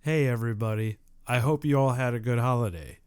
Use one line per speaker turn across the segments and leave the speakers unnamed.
Hey everybody, I hope you all had a good holiday.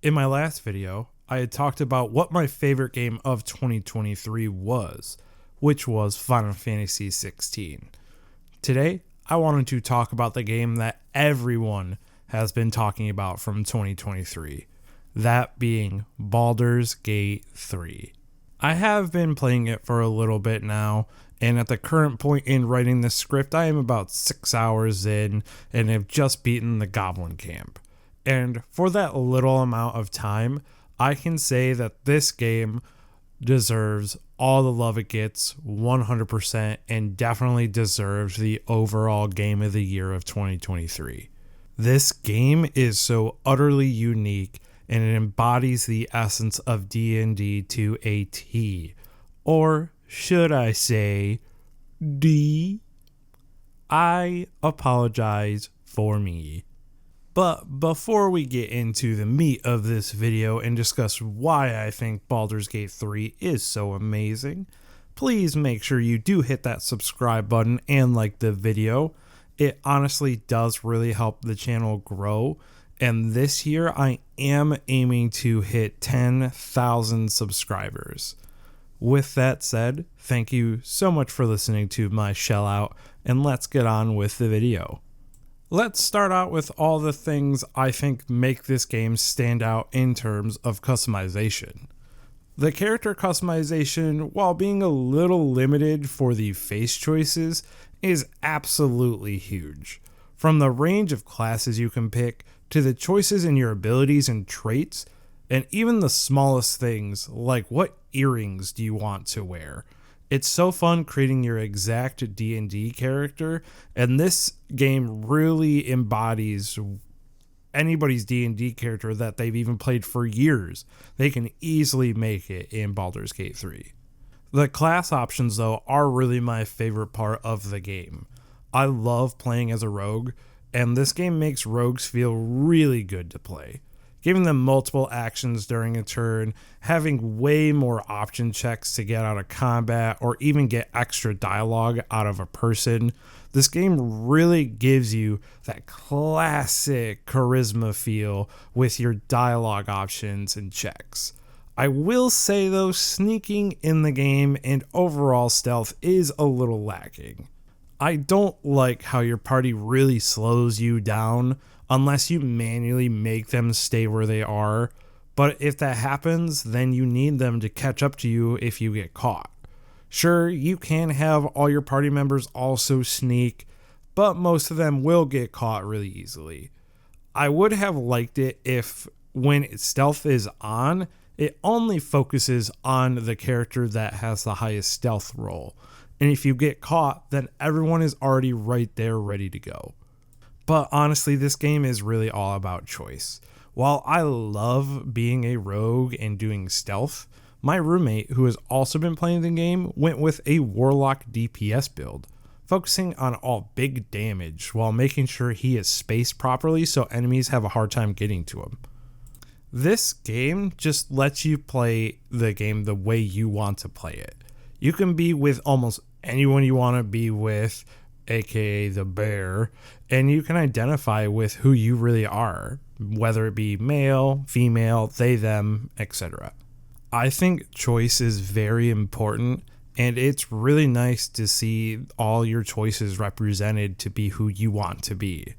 In my last video, I had talked about what my favorite game of 2023 was, which was Final Fantasy XVI. Today, I wanted to talk about the game that everyone has been talking about from 2023, that being Baldur's Gate 3. I have been playing it for a little bit now, and at the current point in writing this script, I am about 6 hours in and have just beaten the Goblin Camp. And for that little amount of time, I can say that this game deserves all the love it gets 100% and definitely deserves the overall Game of the Year of 2023. This game is so utterly unique and it embodies the essence of D&D to a T. Or should I say D? I apologize for me. But before we get into the meat of this video and discuss why I think Baldur's Gate 3 is so amazing, please make sure you do hit that subscribe button and like the video. It honestly does really help the channel grow. And this year I am aiming to hit 10,000 subscribers. With that said, thank you so much for listening to my shell out, and let's get on with the video. Let's start out with all the things I think make this game stand out in terms of customization. The character customization, while being a little limited for the face choices, is absolutely huge. From the range of classes you can pick, to the choices in your abilities and traits, and even the smallest things like what earrings do you want to wear. It's so fun creating your exact D&D character, and this game really embodies anybody's D&D character that they've even played for years. They can easily make it in Baldur's Gate 3. The class options, though, are really my favorite part of the game. I love playing as a rogue, and this game makes rogues feel really good to play. Giving them multiple actions during a turn, having way more option checks to get out of combat, or even get extra dialogue out of a person. This game really gives you that classic charisma feel with your dialogue options and checks. I will say though, sneaking in the game and overall stealth is a little lacking. I don't like how your party really slows you down unless you manually make them stay where they are, but if that happens, then you need them to catch up to you if you get caught. Sure, you can have all your party members also sneak, but most of them will get caught really easily. I would have liked it if, when stealth is on, it only focuses on the character that has the highest stealth roll. And if you get caught, then everyone is already right there ready to go. But honestly, this game is really all about choice. While I love being a rogue and doing stealth, my roommate, who has also been playing the game, went with a warlock DPS build, focusing on all big damage while making sure he is spaced properly so enemies have a hard time getting to him. This game just lets you play the game the way you want to play it. You can be with almost anyone you want to be with, aka the bear, and you can identify with who you really are, whether it be male, female, they, them, etc. I think choice is very important, and it's really nice to see all your choices represented to be who you want to be.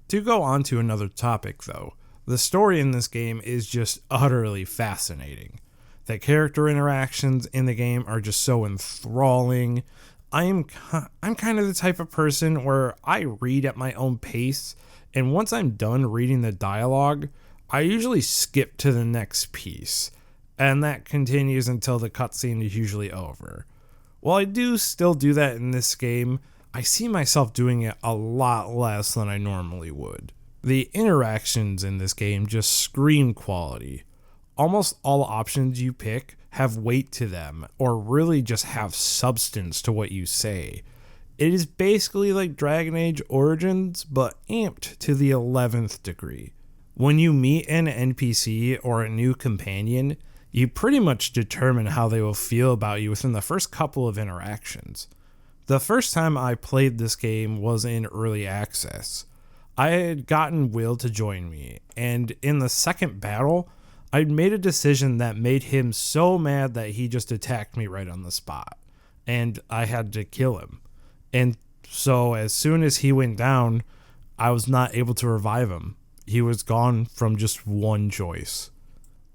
To go on to another topic though, the story in this game is just utterly fascinating. The character interactions in the game are just so enthralling. I'm kind of the type of person where I read at my own pace, and once I'm done reading the dialogue, I usually skip to the next piece, and that continues until the cutscene is usually over. While I do still do that in this game, I see myself doing it a lot less than I normally would. The interactions in this game just scream quality. Almost all options you pick have weight to them, or really just have substance to what you say. It is basically like Dragon Age Origins, but amped to the 11th degree. When you meet an NPC or a new companion, you pretty much determine how they will feel about you within the first couple of interactions. The first time I played this game was in early access. I had gotten Will to join me, and in the second battle, I'd made a decision that made him so mad that he just attacked me right on the spot, and I had to kill him. And so as soon as he went down, I was not able to revive him. He was gone from just one choice.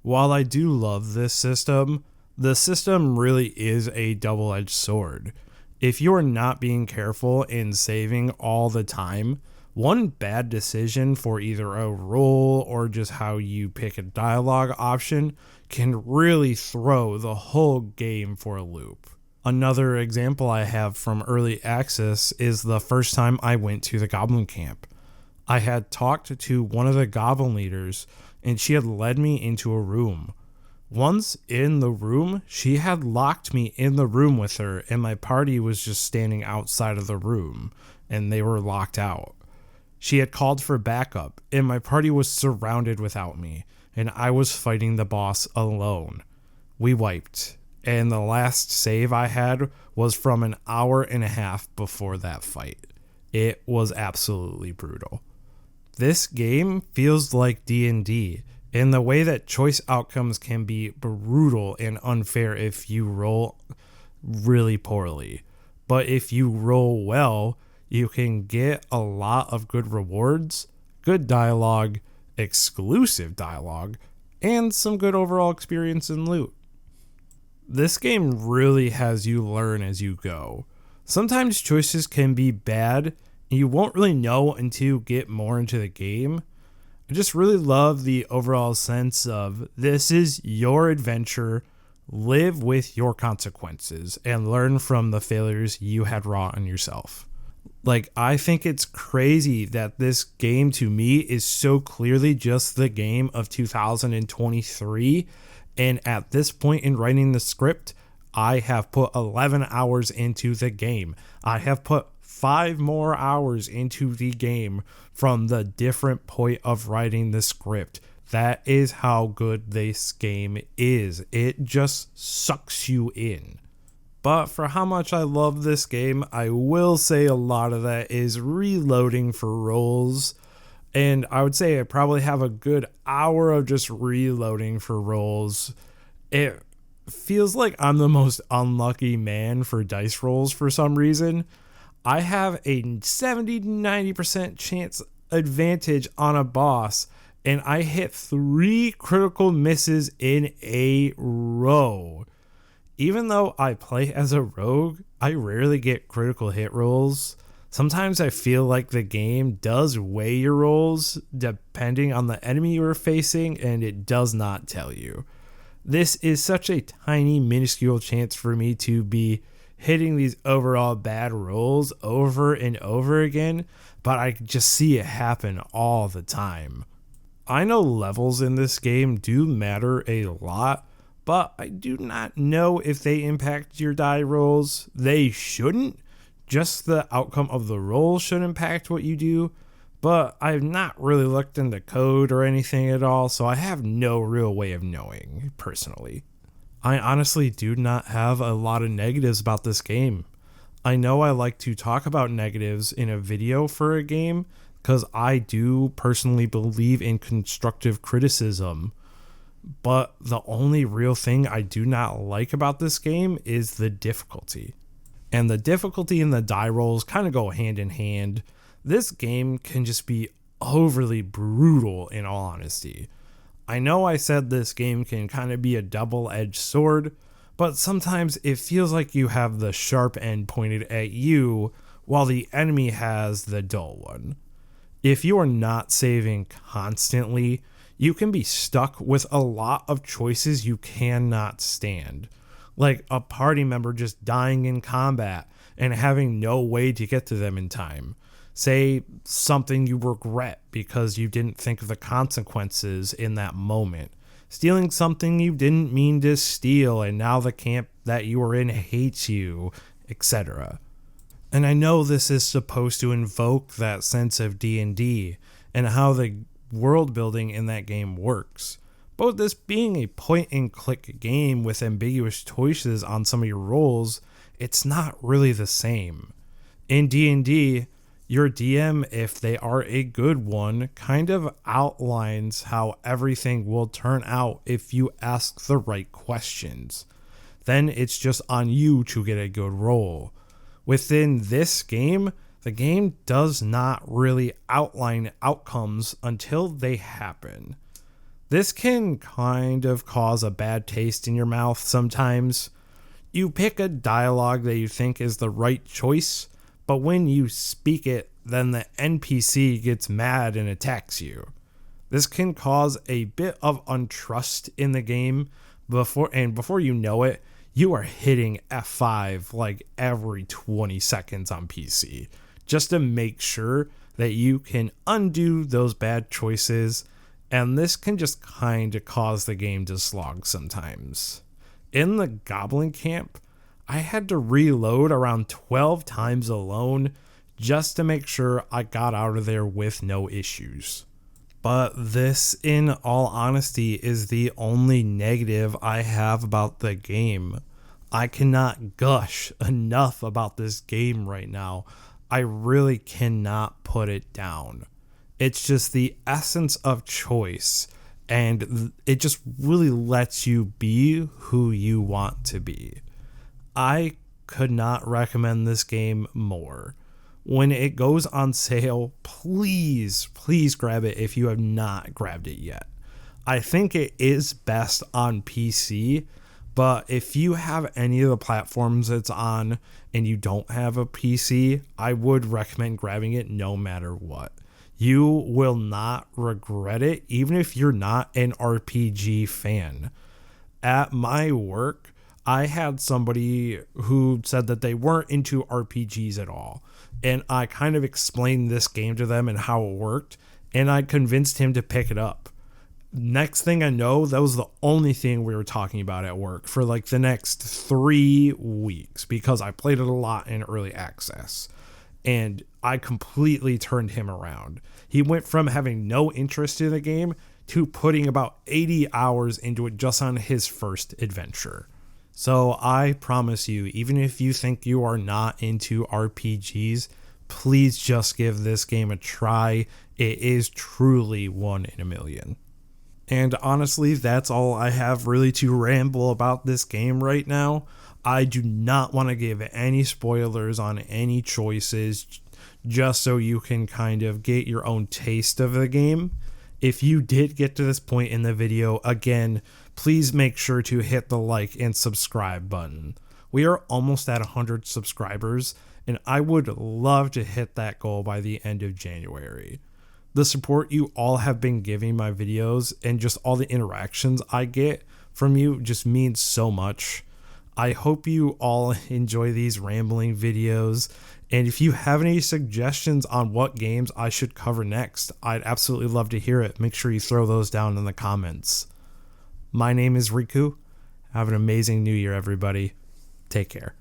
While I do love this system, the system really is a double-edged sword. If you are not being careful and saving all the time, one bad decision for either a roll or just how you pick a dialogue option can really throw the whole game for a loop. Another example I have from early access is the first time I went to the Goblin Camp. I had talked to one of the Goblin leaders and she had led me into a room. Once in the room, she had locked me in the room with her and my party was just standing outside of the room and they were locked out. She had called for backup, and my party was surrounded without me, and I was fighting the boss alone. We wiped, and the last save I had was from an hour and a half before that fight. It was absolutely brutal. This game feels like D&D, in the way that choice outcomes can be brutal and unfair if you roll really poorly. But if you roll well, you can get a lot of good rewards, good dialogue, exclusive dialogue, and some good overall experience and loot. This game really has you learn as you go. Sometimes choices can be bad, and you won't really know until you get more into the game. I just really love the overall sense of this is your adventure, live with your consequences, and learn from the failures you had wrought on yourself. Like, I think it's crazy that this game to me is so clearly just the game of 2023. And at this point in writing the script, I have put 11 hours into the game. I have put 5 more hours into the game from the different point of writing the script. That is how good this game is. It just sucks you in. But for how much I love this game, I will say a lot of that is reloading for rolls. And I would say I probably have a good hour of just reloading for rolls. It feels like I'm the most unlucky man for dice rolls for some reason. I have a 70-90% chance advantage on a boss, and I hit 3 critical misses in a row. Even though I play as a rogue, I rarely get critical hit rolls. Sometimes I feel like the game does weigh your rolls depending on the enemy you are facing, and it does not tell you. This is such a tiny, minuscule chance for me to be hitting these overall bad rolls over and over again, but I just see it happen all the time. I know levels in this game do matter a lot, but I do not know if they impact your die rolls. They shouldn't. Just the outcome of the roll should impact what you do, but I've not really looked into code or anything at all, so I have no real way of knowing personally. I honestly do not have a lot of negatives about this game. I know I like to talk about negatives in a video for a game because I do personally believe in constructive criticism. But the only real thing I do not like about this game is the difficulty. And the difficulty and the die rolls kind of go hand in hand. This game can just be overly brutal in all honesty. I know I said this game can kind of be a double-edged sword, but sometimes it feels like you have the sharp end pointed at you while the enemy has the dull one. If you are not saving constantly, you can be stuck with a lot of choices you cannot stand. Like a party member just dying in combat and having no way to get to them in time. Say something you regret because you didn't think of the consequences in that moment. Stealing something you didn't mean to steal and now the camp that you were in hates you, etc. And I know this is supposed to invoke that sense of D&D and how the world building in that game works. But this being a point and click game with ambiguous choices on some of your rolls, it's not really the same. In D&D, Your DM, if they are a good one, kind of outlines how everything will turn out if you ask the right questions. Then it's just on you to get a good roll. Within this game, the game does not really outline outcomes until they happen. This can kind of cause a bad taste in your mouth sometimes. You pick a dialogue that you think is the right choice, but when you speak it, then the NPC gets mad and attacks you. This can cause a bit of untrust in the game before you know it, you are hitting F5 like every 20 seconds on PC just to make sure that you can undo those bad choices, and this can just kind of cause the game to slog sometimes. In the Goblin Camp, I had to reload around 12 times alone just to make sure I got out of there with no issues. But this, in all honesty, is the only negative I have about the game. I cannot gush enough about this game right now. I really cannot put it down. It's just the essence of choice, and it just really lets you be who you want to be. I could not recommend this game more. When it goes on sale, please grab it if you have not grabbed it yet. I think it is best on PC, but if you have any of the platforms it's on and you don't have a PC, I would recommend grabbing it no matter what. You will not regret it, even if you're not an RPG fan. At my work, I had somebody who said that they weren't into RPGs at all. And I kind of explained this game to them and how it worked, and I convinced him to pick it up. Next thing I know, that was the only thing we were talking about at work for like the next 3 weeks because I played it a lot in early access. And I completely turned him around. He went from having no interest in the game to putting about 80 hours into it just on his first adventure. So I promise you, even if you think you are not into RPGs, please just give this game a try. It is truly one in a million. And honestly, that's all I have really to ramble about this game right now. I do not want to give any spoilers on any choices, just so you can kind of get your own taste of the game. If you did get to this point in the video, again, please make sure to hit the like and subscribe button. We are almost at 100 subscribers, and I would love to hit that goal by the end of January. The support you all have been giving my videos and just all the interactions I get from you just means so much. I hope you all enjoy these rambling videos, and if you have any suggestions on what games I should cover next, I'd absolutely love to hear it. Make sure you throw those down in the comments. My name is Riku. Have an amazing new year, everybody. Take care.